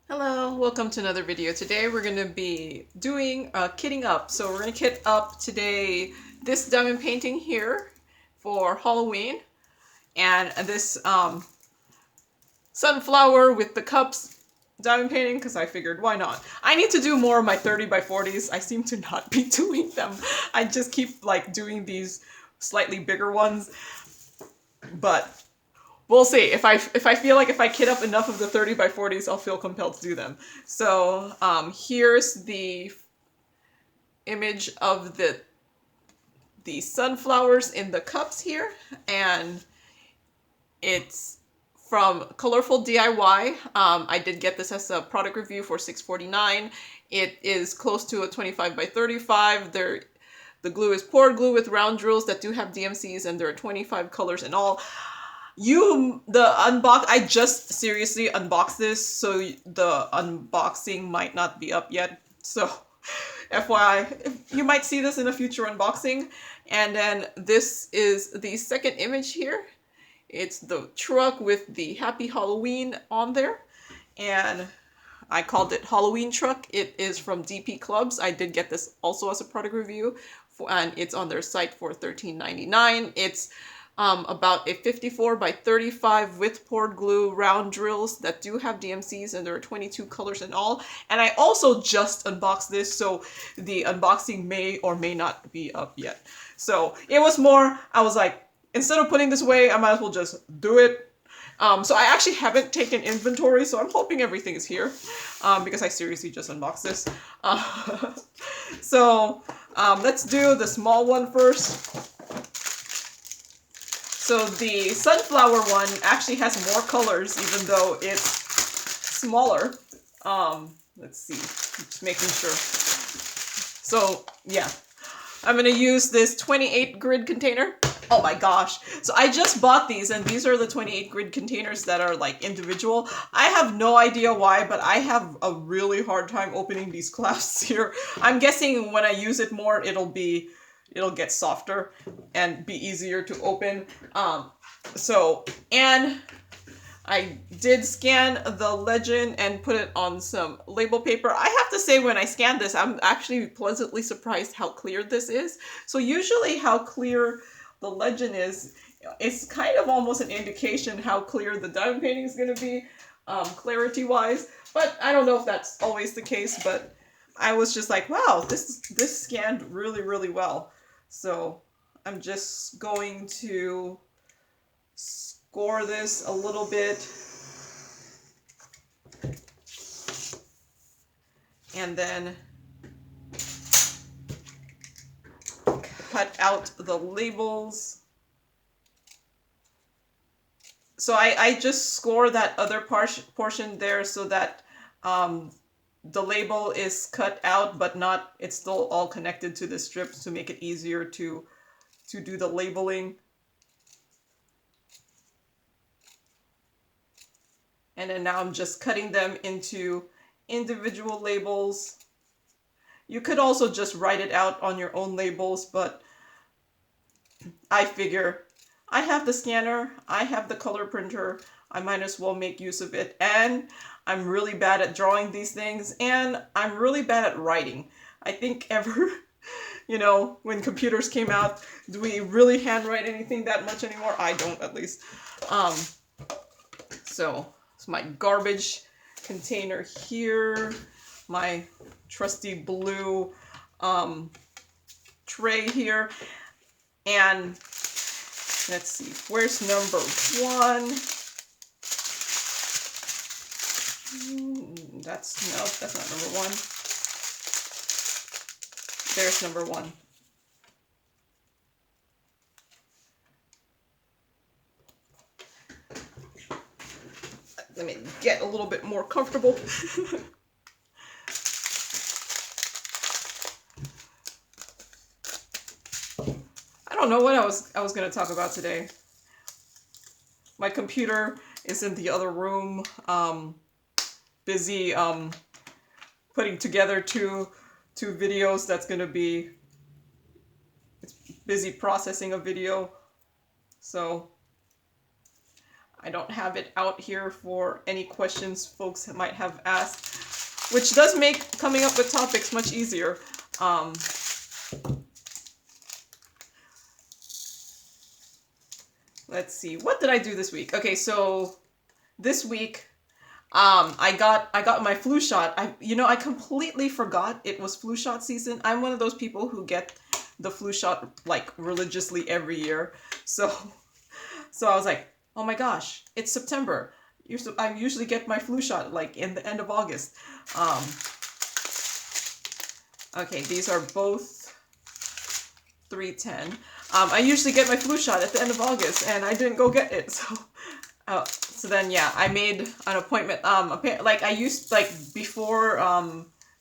Hello, welcome to another video. Today we're going to be doing kitting up. So we're going to kit up today this diamond painting here for Halloween, and this sunflower with the cups diamond painting because I figured why not. I need to do more of my 30 by 40s. I seem to not be doing them. I just keep like doing these slightly bigger ones, but we'll see. If I feel like if I kit up enough of the 30 by 40s, I'll feel compelled to do them. So here's the image of the sunflowers in the cups here, and it's from Colorful DIY. I did get this as a product review for $6.49. It is close to a 25 by 35. The glue is poured glue with round drills that do have DMCs, and there are 25 colors in all. I just seriously unboxed this, so the unboxing might not be up yet. So, FYI, you might see this in a future unboxing. And then this is the second image here. It's the truck with the Happy Halloween on there. And I called it Halloween Truck. It is from DP Clubs. I did get this also as a product review, and it's on their site for $13.99. It's about a 54 by 35 with poured glue round drills that do have DMCs, and there are 22 colors in all. And I also just unboxed this, so the unboxing may or may not be up yet. So it was more, I was like, instead of putting this away, I might as well just do it. So I actually haven't taken inventory, so I'm hoping everything is here, because I seriously just unboxed this. So let's do the small one first. So the sunflower one actually has more colors, even though it's smaller. Let's see, just making sure. So yeah, I'm gonna use this 28 grid container. Oh my gosh. So I just bought these, and these are the 28 grid containers that are like individual. I have no idea why, but I have a really hard time opening these clasps here. I'm guessing when I use it more, it'll get softer and be easier to open. And I did scan the legend and put it on some label paper. I have to say, when I scanned this, I'm actually pleasantly surprised how clear this is. So usually how clear the legend is, it's kind of almost an indication how clear the diamond painting is going to be, clarity-wise. But I don't know if that's always the case, but I was just like, wow, this scanned really, really well. So I'm just going to score this a little bit, and then cut out the labels. So I just score that other portion there so that the label is cut out, but not, it's still all connected to the strips to make it easier to do the labeling. And then now I'm just cutting them into individual labels. You could also just write it out on your own labels, but I figure I have the scanner, I have the color printer, I might as well make use of it. And I'm really bad at drawing these things, and I'm really bad at writing. I think when computers came out, do we really handwrite anything that much anymore? I don't, at least. So it's my garbage container here, my trusty blue tray here, and let's see, where's number one? That's not number one. There's number one. Let me get a little bit more comfortable. I don't know what I was going to talk about today. My computer is in the other room, busy putting together two videos. That's going to be, it's busy processing a video. So I don't have it out here for any questions folks might have asked, which does make coming up with topics much easier. Let's see, what did I do this week? Okay, so this week, I got my flu shot. I completely forgot it was flu shot season. I'm one of those people who get the flu shot like religiously every year. So I was like, oh my gosh, it's September. I usually get my flu shot like in the end of August. Okay, these are both 310. I usually get my flu shot at the end of August, and I didn't go get it. So then, yeah, I made an appointment. Like I used, like before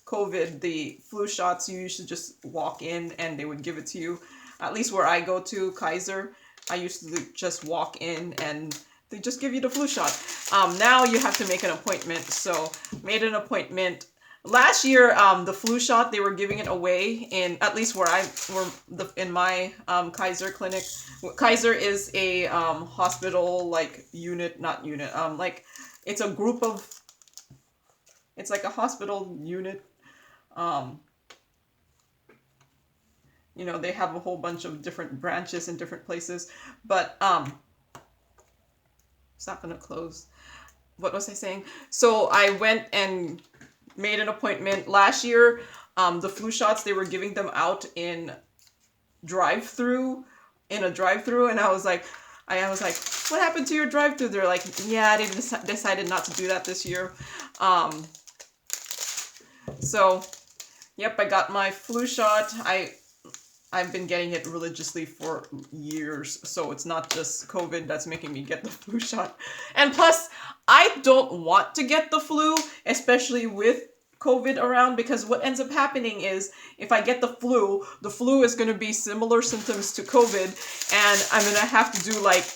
COVID, the flu shots, you used to just walk in and they would give it to you. At least where I go to, Kaiser, I used to just walk in and they just give you the flu shot. Now you have to make an appointment. So made an appointment. Last year, the flu shot, they were giving it away in, at least where in my Kaiser clinic. Kaiser is a hospital, like like it's a group of, it's like a hospital unit. They have a whole bunch of different branches in different places, but it's not gonna close. What was I saying? So I went and made an appointment. Last year, the flu shots, they were giving them out in a drive-through, and I was like, what happened to your drive-through? They're like, yeah, they decided not to do that this year. So, yep, I got my flu shot. I've been getting it religiously for years, so it's not just COVID that's making me get the flu shot. And plus, I don't want to get the flu, especially with COVID around, because what ends up happening is if I get the flu is going to be similar symptoms to COVID, and I'm going to have to do like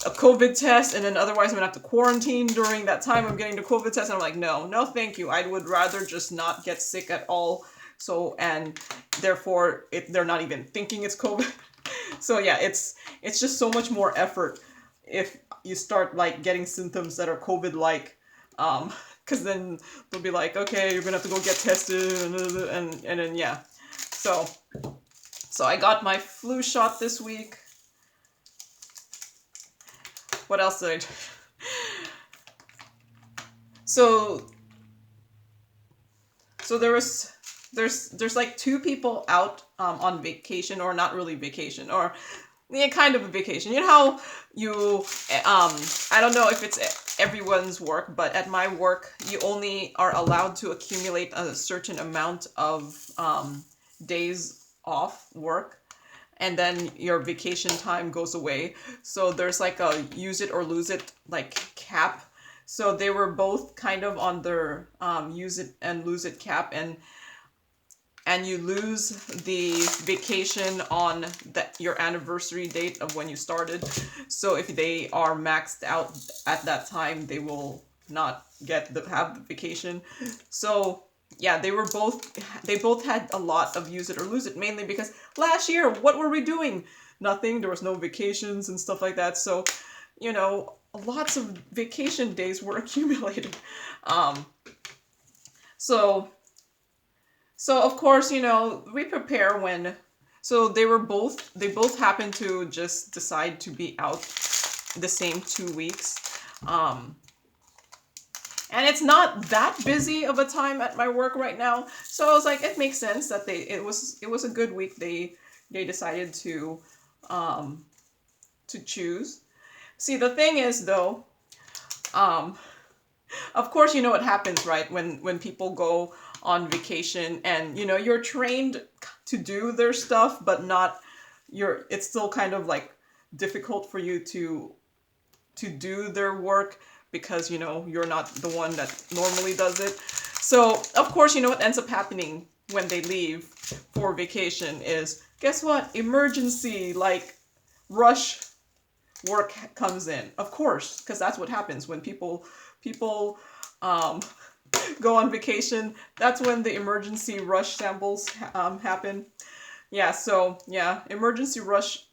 a COVID test, and then otherwise I'm going to have to quarantine during that time I'm getting the COVID test, and I'm like, no, thank you. I would rather just not get sick at all. So, and therefore they're not even thinking it's COVID. So yeah, it's just so much more effort if you start like getting symptoms that are COVID-like, because then they'll be like, okay, you're gonna have to go get tested, and then yeah. So I got my flu shot this week. What else did I do? So there's like two people out on vacation, or not really vacation, or yeah, kind of a vacation. You know how you I don't know if it's everyone's work, but at my work you only are allowed to accumulate a certain amount of days off work, and then your vacation time goes away. So there's like a use it or lose it like cap. So they were both kind of on their use it and lose it cap, and you lose the vacation on your anniversary date of when you started. So if they are maxed out at that time, they will not have the vacation. So yeah, they both had a lot of use it or lose it, mainly because last year, what were we doing? Nothing. There was no vacations and stuff like that. So, lots of vacation days were accumulated. So of course, we prepare when, so they both happened to just decide to be out the same 2 weeks. And it's not that busy of a time at my work right now. So I was like, it makes sense that it was a good week. They decided to choose. See, the thing is though, of course, what happens, right? When people go on vacation and, you're trained to do their stuff, but it's still kind of like difficult for you to do their work because, you're not the one that normally does it. So, of course, what ends up happening when they leave for vacation is, guess what? Emergency, like, rush work comes in. Of course, because that's what happens when people go on vacation. That's when the emergency rush samples happen. Yeah, so, yeah, emergency rush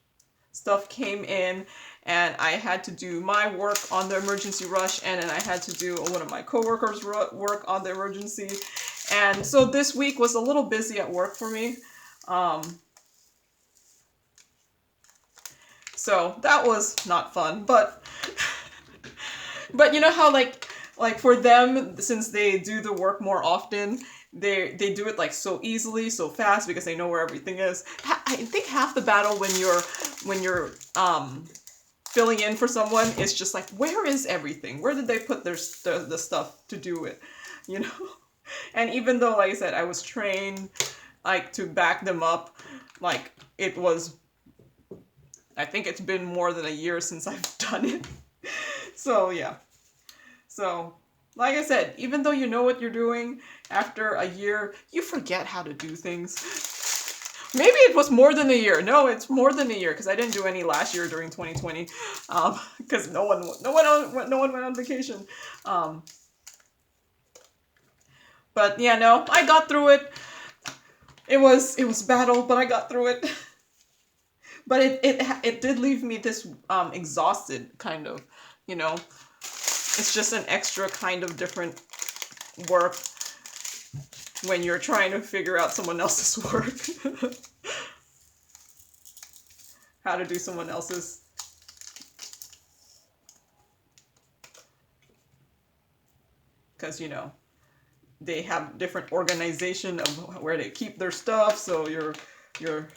stuff came in, and I had to do my work on the emergency rush, and then I had to do one of my coworkers' work on the emergency. And so this week was a little busy at work for me. So that was not fun, but you know how like for them, since they do the work more often, they do it like so easily, so fast, because they know where everything is. I think half the battle when you're filling in for someone is just like, where is everything? Where did they put the stuff to do it? You know? And even though, like I said, I was trained like to back them up, like it was, I think it's been more than a year since I've done it. So yeah. So, like I said, even though you know what you're doing, after a year, you forget how to do things. Maybe it was more than a year. No, it's more than a year, because I didn't do any last year during 2020, because no one went on vacation. But yeah, no, I got through it. It was battle, but I got through it. But it did leave me this exhausted, kind of, you know. It's just an extra kind of different work when you're trying to figure out someone else's work. How to do someone else's. Because, you know, they have different organization of where they keep their stuff, so you're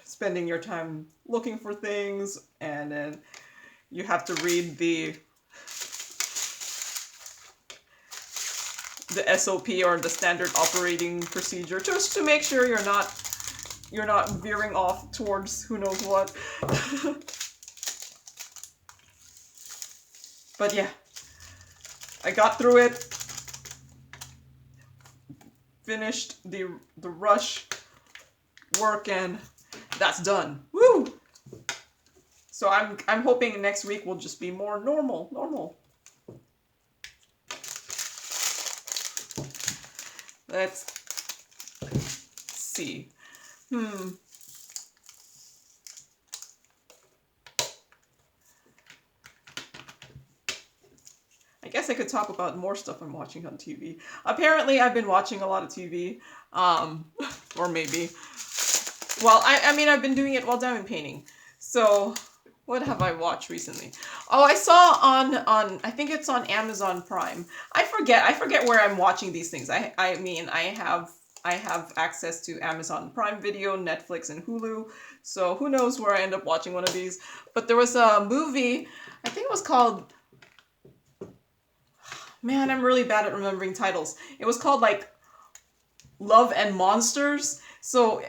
spending your time looking for things, and then you have to read the SOP, or the standard operating procedure, just to make sure you're not veering off towards who knows what. But yeah, I got through it. Finished the rush work, and that's done. Woo! So I'm hoping next week will just be more normal. Let's see. I guess I could talk about more stuff I'm watching on TV. Apparently, I've been watching a lot of TV. Or maybe. Well, I mean, I've been doing it while diamond painting. So, what have I watched recently? Oh, I saw on I think it's on Amazon Prime. I forget where I'm watching these things. I mean, I have access to Amazon Prime Video, Netflix, and Hulu. So who knows where I end up watching one of these. But there was a movie, I think it was called, man, I'm really bad at remembering titles. It was called like Love and Monsters. So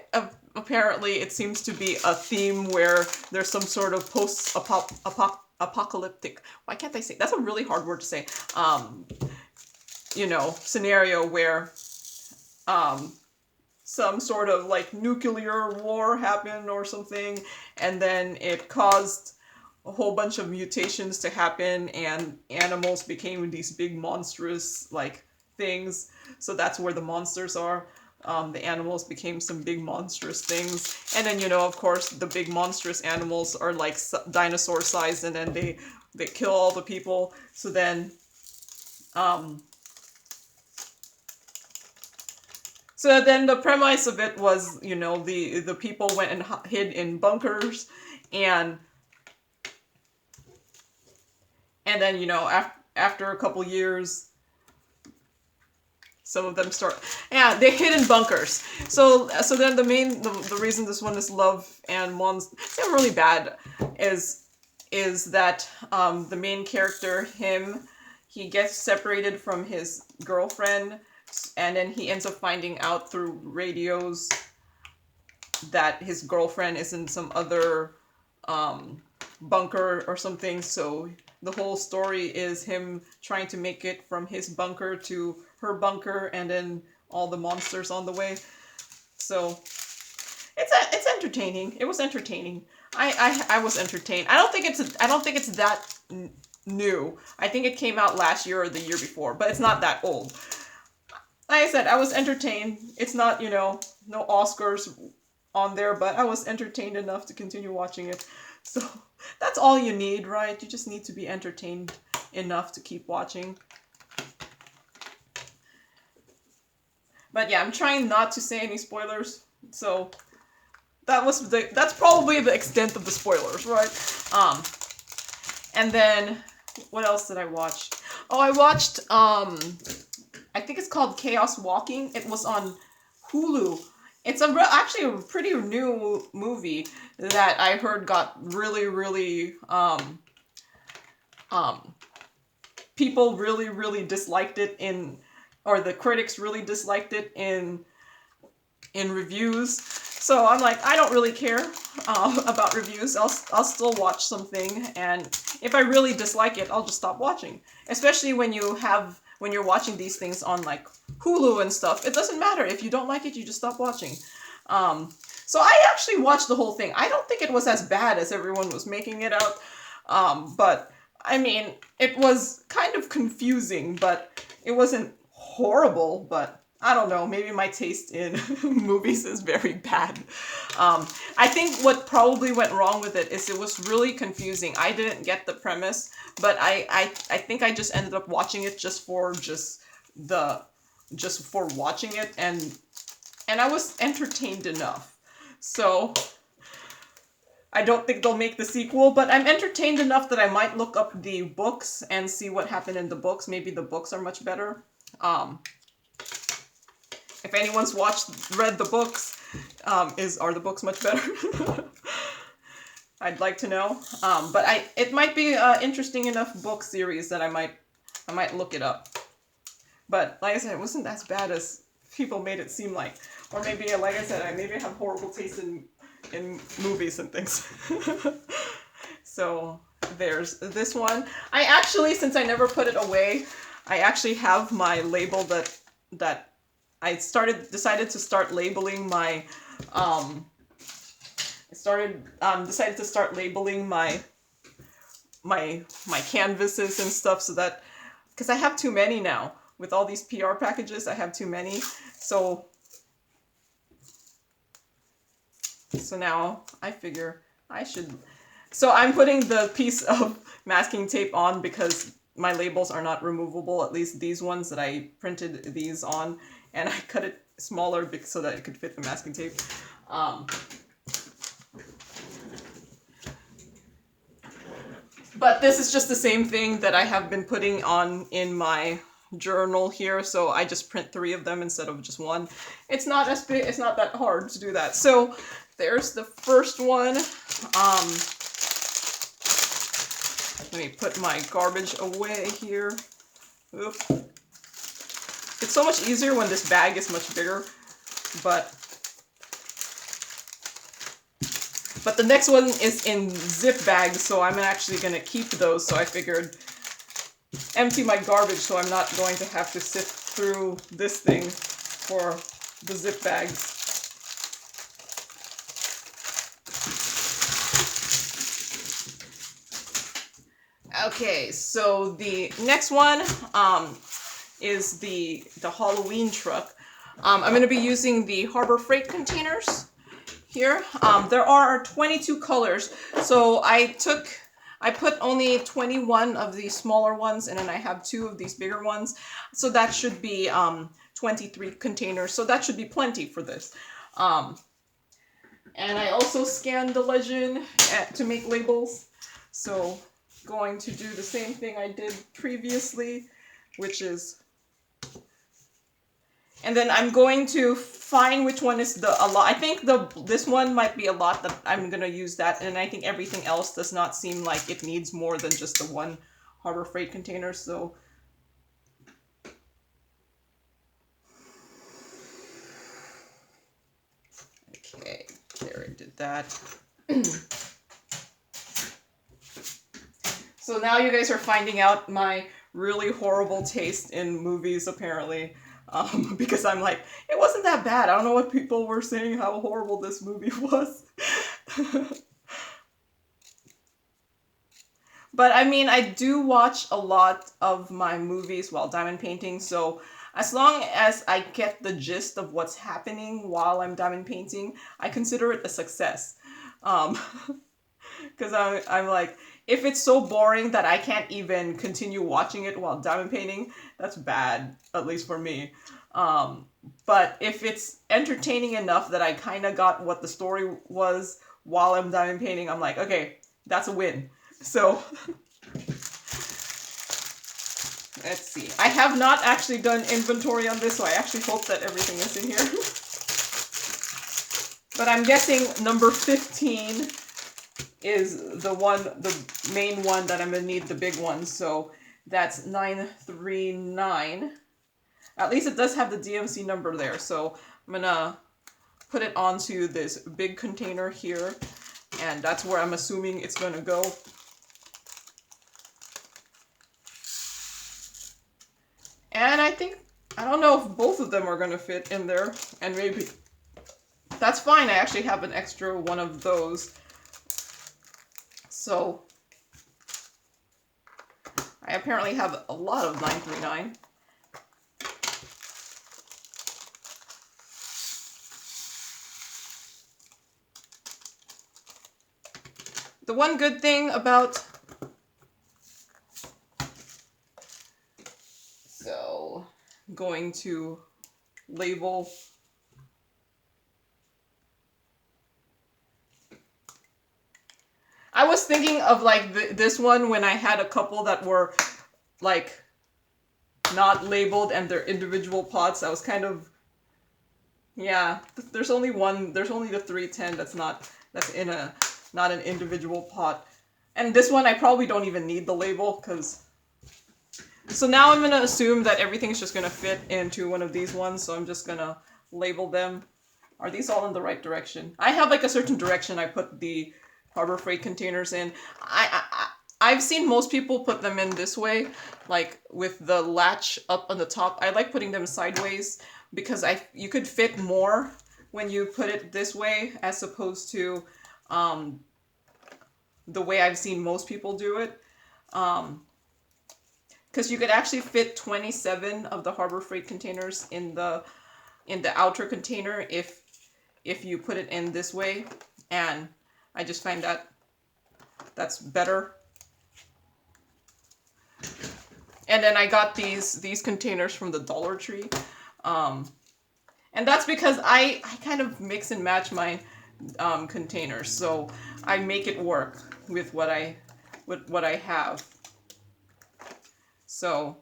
apparently it seems to be a theme where there's some sort of post-apocalyptic, why can't I say, that's a really hard word to say, you know, scenario where some sort of like nuclear war happened or something, and then it caused a whole bunch of mutations to happen, and animals became these big monstrous like things. So that's where the monsters are. The animals became some big monstrous things, and then, you know, of course, the big monstrous animals are like dinosaur sized, and then they kill all the people. So then the premise of it was, you know, the people went and hid in bunkers, and then, you know, after a couple years, some of them they hid in bunkers. So then the reason this one is Love and Monsters, it's really bad, is that the main character, he gets separated from his girlfriend, and then he ends up finding out through radios that his girlfriend is in some other bunker or something. So the whole story is him trying to make it from his bunker to her bunker, and then all the monsters on the way. So it's entertaining. It was entertaining. I was entertained. I don't think it's that new. I think it came out last year or the year before, but it's not that old. Like I said, I was entertained. It's not, you know, no Oscars on there, but I was entertained enough to continue watching it. So That's all you need, right? You just need to be entertained enough to keep watching. But yeah, I'm trying not to say any spoilers, so that's probably the extent of the spoilers, right? And then what else did I watch? Oh, I watched I think it's called Chaos Walking. It was on Hulu. It's actually a pretty new movie that I heard got really people really disliked it or the critics really disliked it in reviews. So I'm like, I don't really care about reviews. I'll still watch something, and if I really dislike it, I'll just stop watching. Especially when you're watching these things on like Hulu and stuff. It doesn't matter if you don't like it, you just stop watching. So I actually watched the whole thing. I don't think it was as bad as everyone was making it out. But I mean, it was kind of confusing, but it wasn't horrible. But I don't know, maybe my taste in movies is very bad. I think what probably went wrong with it is it was really confusing. I didn't get the premise, but I think I just ended up watching it just for watching it, and I was entertained enough. So I don't think they'll make the sequel, but I'm entertained enough that I might look up the books and see what happened in the books. Maybe the books are much better. If anyone's read the books, are the books much better? I'd like to know. But it might be an interesting enough book series that I might look it up. But like I said, it wasn't as bad as people made it seem like. Or maybe, like I said, I maybe have horrible taste in movies and things. So there's this one. I actually, since I never put it away, I actually have my label that I decided to start labeling my decided to start labeling my canvases and stuff, so that, because I have too many now with all these PR packages. I have too many, so now I figure I should. So I'm putting the piece of masking tape on because my labels are not removable, at least these ones that I printed these on, and I cut it smaller so that it could fit the masking tape. But this is just the same thing that I have been putting on in my journal here, so I just print 3 of them instead of just one. It's not as big, it's not that hard to do that. So there's the first one. Let me put my garbage away here. Oop. It's so much easier when this bag is much bigger, but the next one is in zip bags, so I'm actually going to keep those, so I figured empty my garbage so I'm not going to have to sift through this thing for the zip bags. Okay, so the next one is the Halloween truck. I'm going to be using the Harbor Freight containers here. There are 22 colors, so I put only 21 of these smaller ones, and then I have 2 of these bigger ones, so that should be 23 containers, so that should be plenty for this. And I also scanned the legend to make labels, so going to do the same thing I did previously, which is, and then I'm going to find which one is a lot. I think this one might be a lot that I'm going to use that, and I think everything else does not seem like it needs more than just the one Harbor Freight container, so okay, there, I did that. So now you guys are finding out my really horrible taste in movies, apparently. Because I'm like, it wasn't that bad. I don't know what people were saying, how horrible this movie was. But I mean, I do watch a lot of my movies while diamond painting, so as long as I get the gist of what's happening while I'm diamond painting, I consider it a success. Because I'm like, if it's so boring that I can't even continue watching it while diamond painting, that's bad, at least for me. But if it's entertaining enough that I kind of got what the story was while I'm diamond painting, I'm like, okay, that's a win. So, let's see. I have not actually done inventory on this, so I actually hope that everything is in here. But I'm guessing number 15 is the one, the main one that I'm going to need the big one. So that's 939. At least it does have the DMC number there. So I'm going to put it onto this big container here. And that's where I'm assuming it's going to go. And I think, I don't know if both of them are going to fit in there. And maybe, that's fine. I actually have an extra one of those. So, I apparently have a lot of 939. The one good thing about... So, going to label... I was thinking of like this one when I had a couple that were like not labeled and they're individual pots. I was kind of, yeah, there's only one, there's only the 310 that's in a, not an individual pot. And this one I probably don't even need the label because, so now I'm going to assume that everything's just going to fit into one of these ones. So I'm just going to label them. Are these all in the right direction? I have like a certain direction I put the Harbor Freight containers in. I've seen most people put them in this way, like with the latch up on the top. I like putting them sideways because you could fit more when you put it this way as opposed to the way I've seen most people do it. Because you could actually fit 27 of the Harbor Freight containers in the outer container if you put it in this way, and I just find that that's better. And then I got these containers from the Dollar Tree. And that's because I kind of mix and match my containers. So I make it work with what I have. So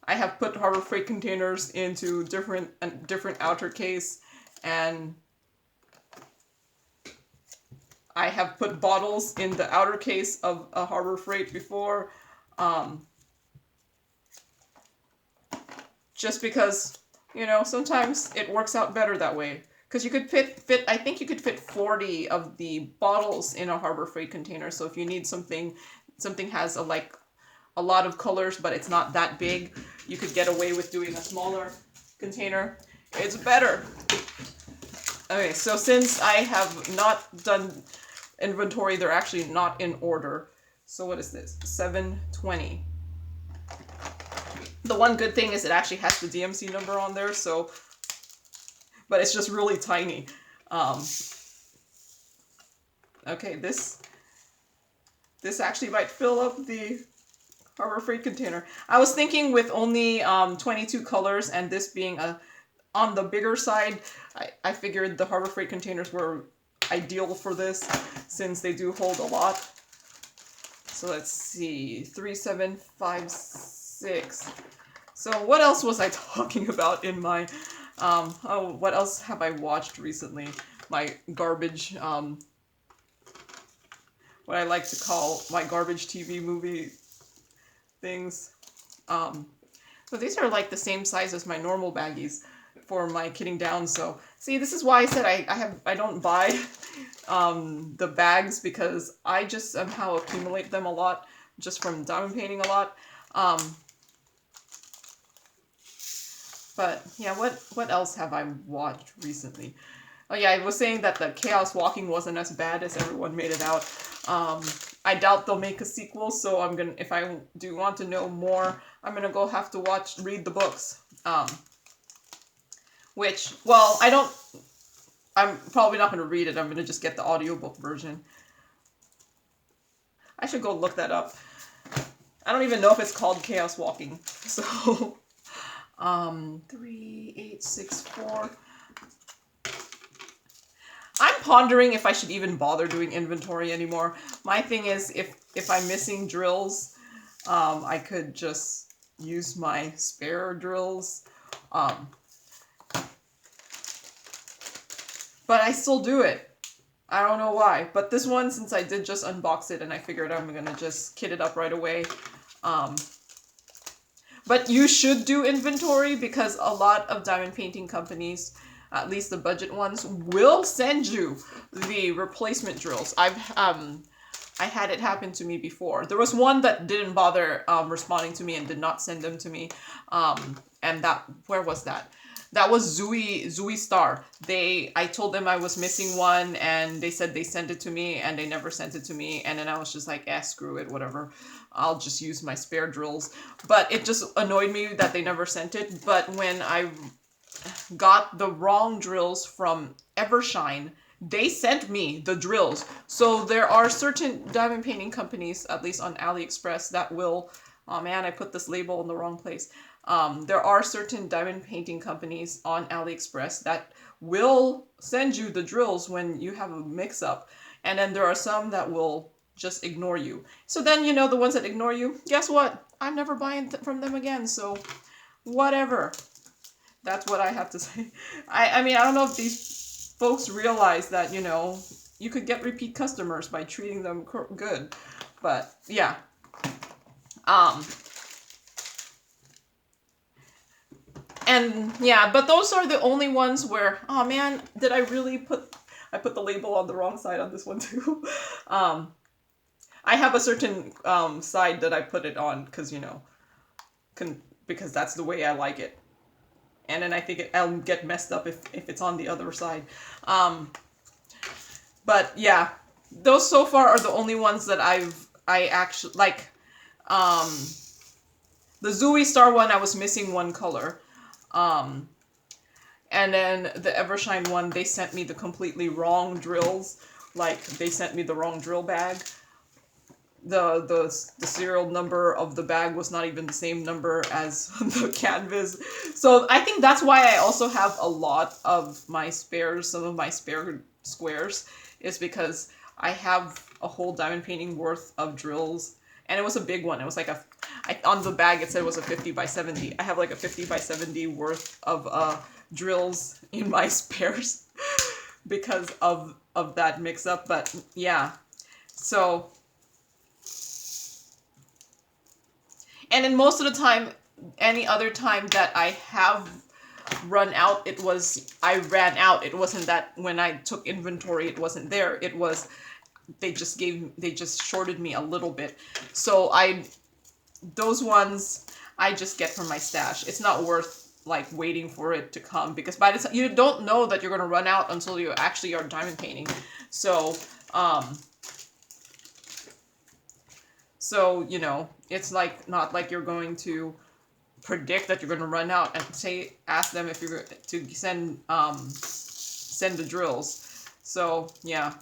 I have put Harbor Freight containers into different outer case, and I have put bottles in the outer case of a Harbor Freight before, just because, you know, sometimes it works out better that way. Because you could fit, I think you could fit 40 of the bottles in a Harbor Freight container. So if you need something has a lot of colors, but it's not that big, you could get away with doing a smaller container. It's better. Okay, so since I have not done inventory, they're actually not in order. So what is this? 720. The one good thing is it actually has the DMC number on there, so, but it's just really tiny. Okay, this actually might fill up the Harbor Freight container. I was thinking with only 22 colors and this being on the bigger side, I figured the Harbor Freight containers were ideal for this since they do hold a lot. So let's see, 3, 7, 5, 6. So what else was I talking about in my, oh, what else have I watched recently? My garbage, what I like to call my garbage TV movie things. So these are like the same size as my normal baggies for my kitting down. So see, this is why I said I don't buy the bags, because I just somehow accumulate them a lot just from diamond painting a lot. But yeah, what else have I watched recently? Oh yeah, I was saying that the Chaos Walking wasn't as bad as everyone made it out. I doubt they'll make a sequel, so I'm gonna, if I do want to know more, I'm gonna go have to read the books. Which, well, I'm probably not gonna read it, I'm gonna just get the audiobook version. I should go look that up. I don't even know if it's called Chaos Walking. So, 3864. I'm pondering if I should even bother doing inventory anymore. My thing is, if I'm missing drills, I could just use my spare drills. But I still do it. I don't know why. But this one, since I did just unbox it and I figured I'm gonna just kit it up right away. But you should do inventory because a lot of diamond painting companies, at least the budget ones, will send you the replacement drills. I had it happen to me before. There was one that didn't bother responding to me and did not send them to me. And that, where was that? That was Zooey Star. I told them I was missing one and they said they sent it to me and they never sent it to me. And then I was just like, screw it, whatever. I'll just use my spare drills. But it just annoyed me that they never sent it. But when I got the wrong drills from Evershine, they sent me the drills. So there are certain diamond painting companies, at least on AliExpress, that will... Oh man, I put this label in the wrong place. There are certain diamond painting companies on AliExpress that will send you the drills when you have a mix-up. And then there are some that will just ignore you. So then, you know, the ones that ignore you, guess what? I'm never buying from them again, so whatever. That's what I have to say. I mean, I don't know if these folks realize that, you know, you could get repeat customers by treating them good. But, yeah. And yeah, but those are the only ones where, oh man, did I really I put the label on the wrong side on this one too. I have a certain side that I put it on because, you know, because that's the way I like it. And then I think I'll get messed up if it's on the other side. But yeah, those so far are the only ones that I actually like. The Zooey Star one, I was missing one color. And then the Evershine one, they sent me the completely wrong drills. Like, they sent me the wrong drill bag. The serial number of the bag was not even the same number as the canvas. So I think that's why I also have a lot of my spares, some of my spare squares, is because I have a whole diamond painting worth of drills. And it was a big one. It was like on the bag it said it was a 50 by 70. I have like a 50 by 70 worth of drills in my spares because of that mix up. But yeah, so, and then most of the time, any other time that I have run out, I ran out. It wasn't that when I took inventory it wasn't there. It was they just shorted me a little bit. So those ones I just get from my stash. It's not worth like waiting for it to come because by the time you don't know that you're gonna run out until you actually are diamond painting. So you know, it's like not like you're going to predict that you're gonna run out and ask them if you're to send the drills. So yeah.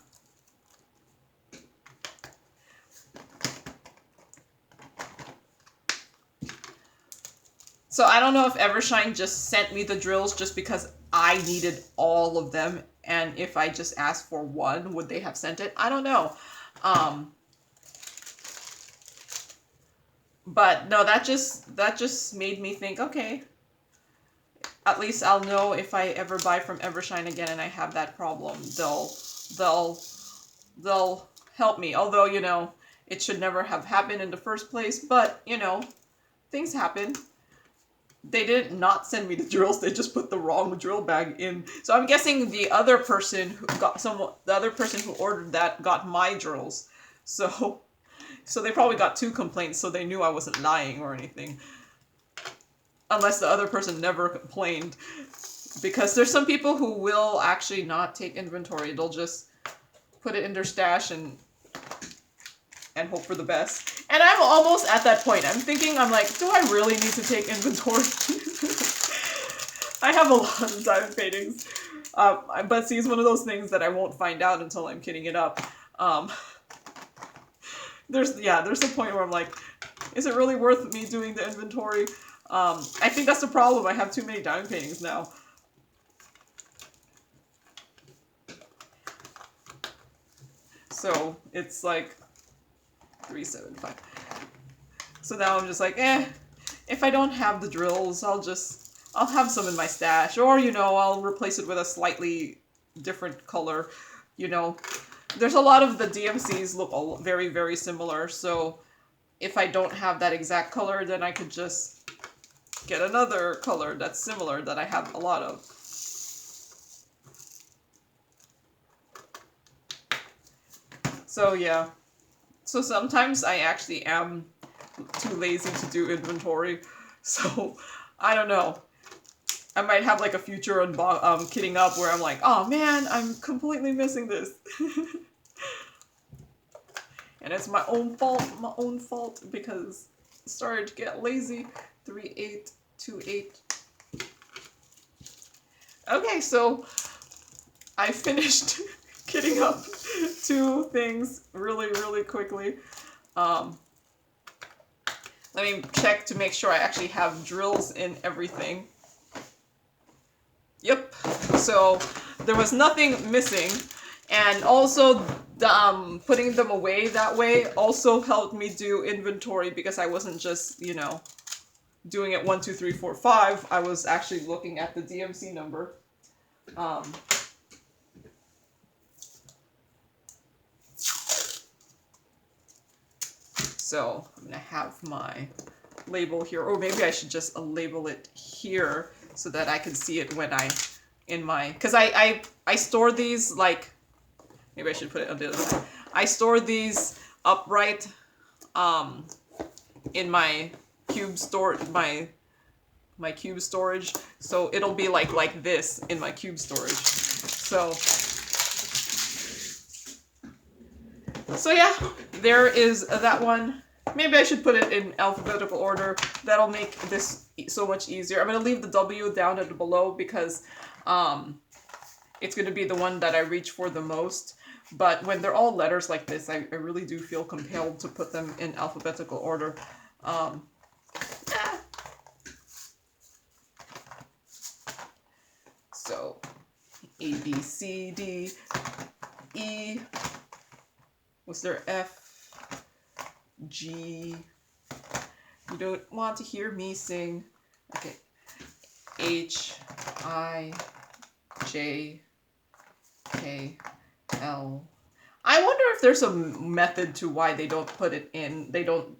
So I don't know if Evershine just sent me the drills just because I needed all of them, and if I just asked for one, would they have sent it? I don't know. But no, that just made me think, okay, at least I'll know if I ever buy from Evershine again and I have that problem, they'll help me. Although, you know, it should never have happened in the first place, but, you know, things happen. They did not send me the drills, they just put the wrong drill bag in. So I'm guessing the other person who ordered that got my drills. So they probably got 2 complaints, so they knew I wasn't lying or anything. Unless the other person never complained. Because there's some people who will actually not take inventory. They'll just put it in their stash and hope for the best. And I'm almost at that point. I'm thinking, I'm like, do I really need to take inventory? I have a lot of diamond paintings. But see, it's one of those things that I won't find out until I'm kitting it up. there's a point where I'm like, is it really worth me doing the inventory? I think that's the problem. I have too many diamond paintings now. So it's like 375. So now I'm just like, if I don't have the drills, I'll have some in my stash, or I'll replace it with a slightly different color. There's a lot of the DMCs look very, very similar, so if I don't have that exact color, then I could just get another color that's similar that I have a lot of. So yeah. So sometimes I actually am too lazy to do inventory. So I don't know. I might have like a future kitting up where I'm like, oh man, I'm completely missing this. And it's my own fault because I started to get lazy. 3828. Okay, so I finished kitting up 2 things really, really quickly. Let me check to make sure I actually have drills in everything. Yep, so there was nothing missing, and also putting them away that way also helped me do inventory because I wasn't just, doing it 1, 2, 3, 4, 5. I was actually looking at the DMC number. So I'm gonna have my label here, or maybe I should just label it here so that I can see it when because I store these like, maybe I should put it on the other side. I store these upright in my cube my cube storage, so it'll be like this in my cube storage. So yeah, there is that one. Maybe I should put it in alphabetical order. That'll make this so much easier. I'm going to leave the W down at the below because it's going to be the one that I reach for the most. But when they're all letters like this, I really do feel compelled to put them in alphabetical order. So A, B, C, D, E. Was there F? G. You don't want to hear me sing. Okay. H, I, J, K, L. I wonder if there's a method to why they don't put it in. They don't,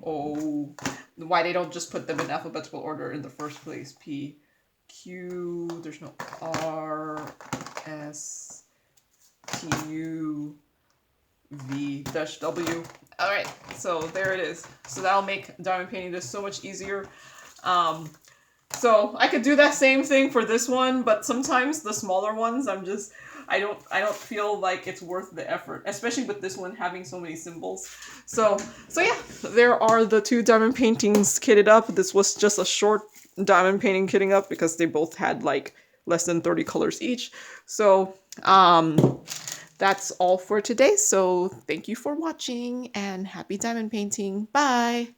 O. Why they don't just put them in alphabetical order in the first place. P, Q, there's no R, S, T, U, V, W. Alright, so there it is. So that'll make diamond painting this so much easier. So I could do that same thing for this one, but sometimes the smaller ones, I don't feel like it's worth the effort, especially with this one having so many symbols. So yeah, there are the 2 diamond paintings kitted up. This was just a short diamond painting kitting up because they both had like less than 30 colors each. So that's all for today. So thank you for watching and happy diamond painting. Bye!